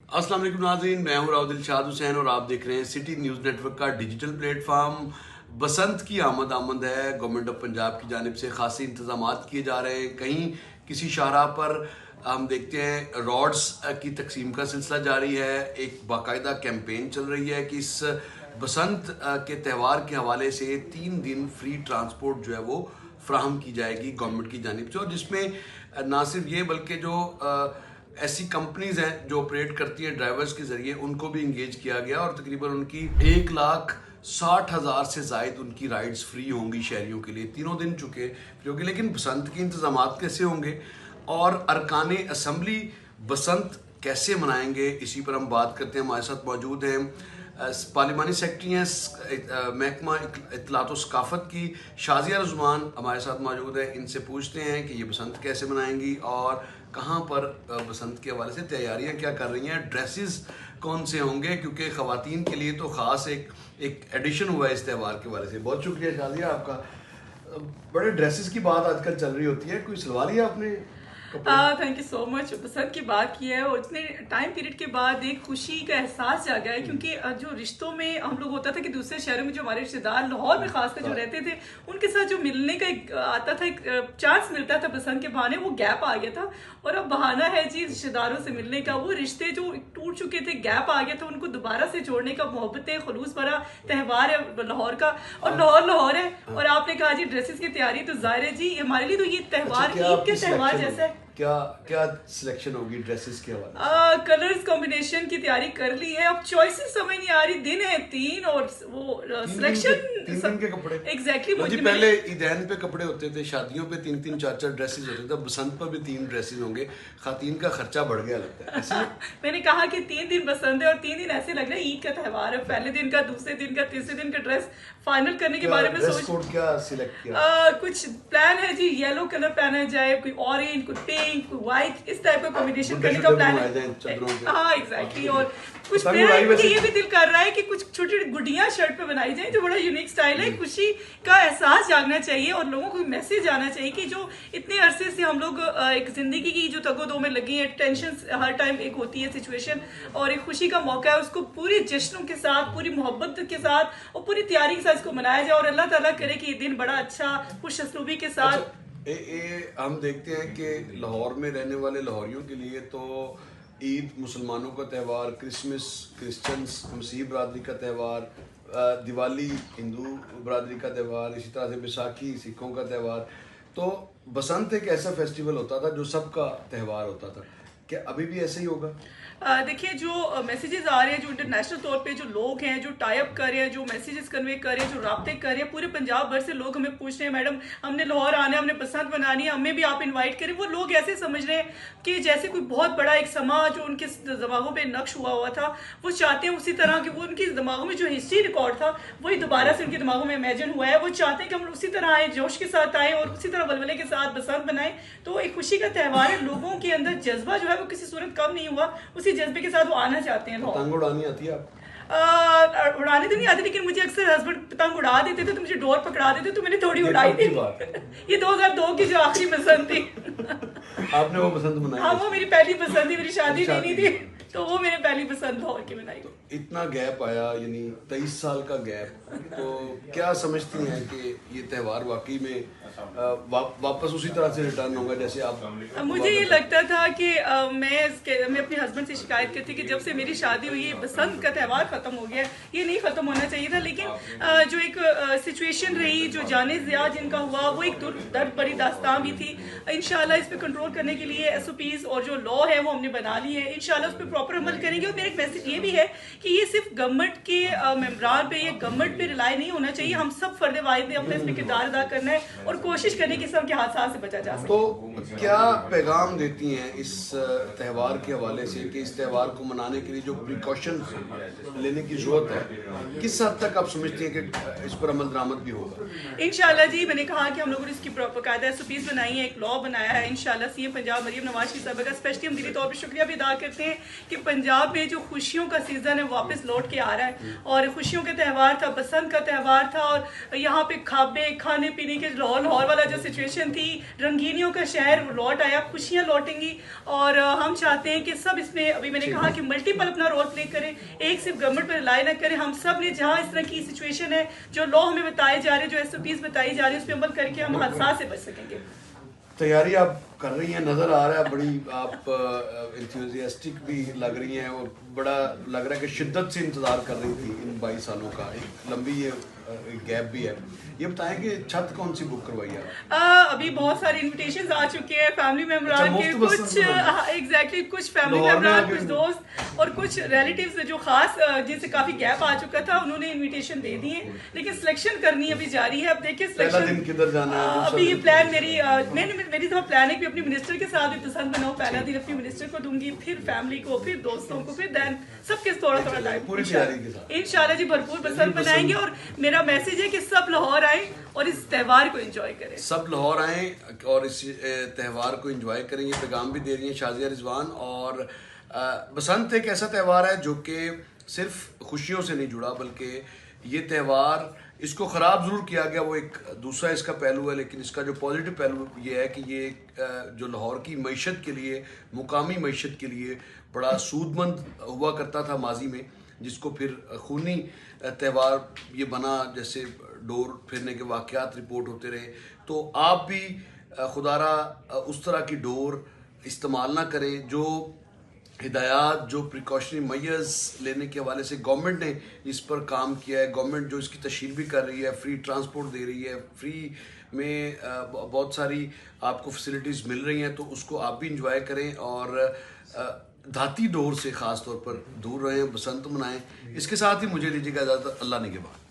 अस्सलाम वालेकुम नाज़रीन, मैं हूं राव दिलशाद हुसैन और आप देख रहे हैं सिटी न्यूज़ नेटवर्क का डिजिटल प्लेटफॉर्म। बसंत की आमद है। गवर्नमेंट ऑफ पंजाब की जानिब से खासी इंतजाम किए जा रहे हैं। कहीं किसी शाहराह पर हम देखते हैं रॉड्स की तकसीम का सिलसिला जारी है। एक बाकायदा कैंपेन चल रही है कि इस बसंत के त्यौहार के हवाले से 3 दिन फ्री ट्रांसपोर्ट जो है वो फ्राहम की जाएगी गवर्नमेंट की जानिब से, और जिसमें ना सिर्फ ये बल्कि जो ऐसी कंपनीज हैं जो ऑपरेट करती हैं ड्राइवर्स के जरिए, उनको भी इंगेज किया गया और तकरीबन उनकी 1,60,000 से जायद उनकी राइड्स फ्री होंगी शहरियों के लिए। तीनों दिन चुके फ्री होंगे। लेकिन बसंत के इंतजाम कैसे होंगे और अरकान असम्बली बसंत कैसे मनाएंगे, इसी पर हम बात करते हैं। हमारे साथ मौजूद हैं पार्लिमानी सेक्रेटरी हैं महकमा इत्तलात व सकाफत की शाजिया रज़वान हमारे साथ मौजूद है। इनसे पूछते हैं कि ये बसंत कैसे मनाएंगी और कहाँ पर बसंत के हवाले से तैयारियाँ क्या कर रही हैं, ड्रेसेस कौन से होंगे, क्योंकि ख़वातीन के लिए तो ख़ास एक एडिशन हुआ है इस त्यौहार के हवाले से। बहुत शुक्रिया शाजिया आपका। बड़े ड्रेसेस की बात आजकल चल रही होती है, कोई सिलवा लिया आपने? Thank you so much. पसंद की बात की है और इतने टाइम पीरियड के बाद एक खुशी का एहसास जागा है, क्योंकि जो रिश्तों में हम लोग होता था कि दूसरे शहरों में जो हमारे रिश्तेदार लाहौर में खासकर जो रहते थे उनके साथ जो मिलने का एक आता था, एक चांस मिलता था बसंत के बहाने, वो गैप आ गया था। और अब बहाना है जी रिश्तेदारों से मिलने का। वो रिश्ते जो टूट चुके थे, गैप आ गया था, उनको दोबारा से जोड़ने का मोहब्बत खलूस भरा त्यौहार है लाहौर का। और लाहौर है। और आपने कहा जी ड्रेसेस की तैयारी, तो जाहिर है जी हमारे लिए तो ये त्यौहार ईद के त्यौहार जैसा है। क्या सिलेक्शन होगी ड्रेसेस के हवाले? कलर्स कॉम्बिनेशन की तैयारी कर ली है। अब चॉइसेस समझ नहीं आ रही। दिन है 3 और वो सिलेक्शन 3 दिन के कपड़े एग्जैक्टली मुझे पहले ईदैन पे कपड़े होते थे, शादियों पे 3-3 4-4 ड्रेसेस होते थे, बसंत पर भी 3 ड्रेसेस होंगे। खातीन का खर्चा बढ़ गया लगता है ऐसे। मैंने कहा कि 3 दिन बसंत है और 3 दिन ऐसे लग रहा है ईद का त्यौहार है। पहले दिन का, दूसरे दिन का, तीसरे दिन का ड्रेस फाइनल करने के बारे में सोच क्या सिलेक्ट किया? कुछ प्लान है जी, येलो कलर पहना जाए, कोई ऑरेंज, कोई पिंक, कोई व्हाइट, इस टाइप का कॉम्बिनेशन करने का प्लान है। हाँ एग्जैक्टली। और कुछ ये भी दिल कर रहा है कि कुछ छोटी छोटी गुड्डियां शर्ट पे बनाई जाए जो बड़ा यूनिक स्टाइल है। खुशी का एहसास जागना चाहिए और लोगों को मैसेज आना चाहिए कि जो इतने अरसे से हम लोग एक जिंदगी की जो तगोदो में लगी है, टेंशन हर टाइम एक होती है सिचुएशन, और एक खुशी का मौका है, उसको पूरी जश्नों के साथ, पूरी मोहब्बत के साथ और पूरी तैयारी के साथ इसको मनाया जाए। और अल्लाह ताला करे कि ये दिन बड़ा अच्छा खुश असलूबी के साथ। हम देखते हैं कि लाहौर में रहने वाले लाहौरियों के लिए तो ईद मुसलमानों का त्यौहार, क्रिसमस क्रिश्चियंस मसीह बरादरी का त्यौहार, दिवाली हिंदू बरादरी का त्यौहार, इसी तरह से बैसाखी सिखों का त्यौहार। तो बसंत एक ऐसा फेस्टिवल होता था जो सबका त्यौहार होता था। क्या अभी भी ऐसे ही होगा? देखिए जो मैसेजेस आ रहे हैं, जो इंटरनेशनल तौर पे जो लोग हैं जो टाई अप कर रहे हैं, जो मैसेजेस कन्वे कर रहे हैं, जो राब्ते कर रहे हैं, पूरे पंजाब भर से लोग हमें पूछ रहे हैं मैडम हमने लाहौर आना है, हमने बसंत मनानी है, हमें भी आप इनवाइट करें। वो लोग ऐसे समझ रहे हैं कि जैसे कोई बहुत बड़ा एक समाज जो उनके दिमागों पे नक्श हुआ था, वो चाहते हैं उसी तरह कि वो उनके दिमागों में जो हिस्ट्री रिकॉर्ड था वही दोबारा से उनके दिमागों में इमेजिन हुआ है। वो चाहते हैं कि हम उसी तरह आए, जोश के साथ आए और उसी तरह वलवले के साथ बसंत बनाएं। तो एक खुशी का त्यौहार है। लोगों के अंदर जज्बा जो है वो किसी सूरत कम नहीं हुआ, उसी जज्बे के साथ वो आना चाहते हैं। पतंग उड़ानी आती है आपको? उड़ाने तो नहीं आती, लेकिन मुझे अक्सर हस्बैंड पतंग उड़ा देते थे तो मुझे डोर पकड़ा देते, तो मैंने थोड़ी उड़ाई थी। ये 2002 की जो आखिरी बसंत थी। आपने वो बसंत मनाई? हाँ वो मेरी पहली बसंत थी, मेरी शादी नहीं थी, तो वो मेरे पहली पसंद हो के बनाई। तो इतना गैप आया, यानी 23 साल का गैप, तो क्या समझती हैं कि ये त्यौहार वाकई में वापस उसी तरह से रिटर्न होगा जैसे आप? मुझे ये लगता था कि मैं अपने हस्बैंड से शिकायत करती कि जब से मेरी शादी हुई है बसंत का त्यौहार खत्म हो गया, ये नहीं खत्म होना चाहिए था। लेकिन जो एक सिचुएशन रही, जो जाने ज़िया जिनका हुआ, वो एक दर्द बड़ी दास्तान भी थी। इंशाल्लाह इस पर कंट्रोल करने के लिए SOPs और जो लॉ है वो हमने बना ली है। इंशाल्लाह उस पर प्रॉपर अमल करेंगे। और मेरा एक मैसेज ये भी है कि ये सिर्फ गवर्नमेंट के मेम्बरान पे, ये गवर्नमेंट पे रिलाई नहीं होना चाहिए। हम सब फर्द वाहिद ने अपना इसमें किरदार अदा करना है और कोशिश करने की सबके हादसा से बचा जा सके। तो क्या पैगाम देती हैं इस त्यौहार के हवाले से कि इस त्यौहार को मनाने के लिए जो प्रिकॉशन लेने की जरूरत है, किस हद तक आप समझती हैं कि इस पर अमल दरामद भी होगा? इंशाल्लाह जी, मैंने कहा कि हम लोगों ने इसकी बाकायदा SOPs बनाई है, एक लॉ बनाया है। इंशाल्लाह CM पंजाब मरियम नवाज शरीफ साहब का स्पेशली हम दिली तौर पर शुक्रिया भी अदा करते हैं कि पंजाब में जो खुशियों का सीज़न है वापस लौट के आ रहा है। और खुशियों का त्यौहार था, बसंत का त्यौहार था, और यहाँ पे खाने पीने के लाहौर वाला जो सिचुएशन थी, रंगीनियों का शहर वो लौट आया, खुशियाँ लौटेंगी। और हम चाहते हैं कि सब इसमें, अभी मैंने कहा कि मल्टीपल अपना रोल प्ले करें, एक सिर्फ गवर्नमेंट पर रिलाई ना करें। हम सब ने जहाँ इस तरह की सिचुएशन है, जो लॉ हमें बताए जा रहे हैं, जो SOPs बताई जा रही है, उस पर अमल करके हम हादसा से बच सकेंगे। तैयारी आप कर रही हैं, नज़र आ रहा है, बड़ी आप इंथुजियास्टिक भी लग रही हैं और बड़ा लग रहा है कि शिद्दत से इंतज़ार कर रही थी इन 22 सालों का। एक लंबी ये गैप भी है। ये बताएं कि छत कौन सी बुक करवाई है? अभी बहुत सारे इनविटेशंस आ चुके हैं फैमिली मेम्बरान के, मुफ्त बसंत कुछ एग्जैक्टली कुछ फैमिली मेम्बरान, कुछ दोस्त और कुछ रिलेटिव्स जो खास जिनसे काफी गैप आ चुका था, उन्होंने इनविटेशन दे दिए, लेकिन सिलेक्शन करनी अभी जारी है। अब देखिए पहला दिन किधर जाना है? अभी ये प्लान मेरी तो प्लान है कि अपनी मिनिस्टर के साथ भी पसंद बनाऊं। पहला दिन अपनी मिनिस्टर को दूंगी, फिर फैमिली को, फिर दोस्तों को, फिर देन सबके थोड़ा थोड़ा टाइम पूरी तैयारी के साथ इंशाल्लाह जी भरपूर पसंद बनाएंगे। और मेरा मैसेज है कि सब लाहौर आए और इस त्यौहार को एंजॉय करें। सब लाहौर आए और इस त्यौहार को एंजॉय करें। ये पैगाम भी दे रही हैं शाजिया रिजवान। और बसंत एक ऐसा त्यौहार है जो कि सिर्फ खुशियों से नहीं जुड़ा, बल्कि ये त्यौहार, इसको ख़राब ज़रूर किया गया, वो एक दूसरा इसका पहलू है, लेकिन इसका जो पॉजिटिव पहलू ये है कि ये जो लाहौर की मईशत के लिए, मुकामी मईशत के लिए बड़ा सूदमंद हुआ करता था माजी में, जिसको फिर खूनी त्यौहार ये बना, जैसे डोर फिरने के वाक़यात रिपोर्ट होते रहे। तो आप भी खुदारा उस तरह की डोर इस्तेमाल ना करें। जो हिदायत, जो प्रिकॉशनरी मेजर्स लेने के हवाले से गवर्नमेंट ने इस पर काम किया है, गवर्नमेंट जो इसकी तशहीर भी कर रही है, फ्री ट्रांसपोर्ट दे रही है, फ्री में बहुत सारी आपको फैसिलिटीज़ मिल रही हैं, तो उसको आप भी इंजॉय करें और धाती डोर से ख़ास तौर पर दूर रहें, बसंत मनाएं। इसके साथ ही मुझे लीजिएगा इजाज़त, अल्लाह निगहबान।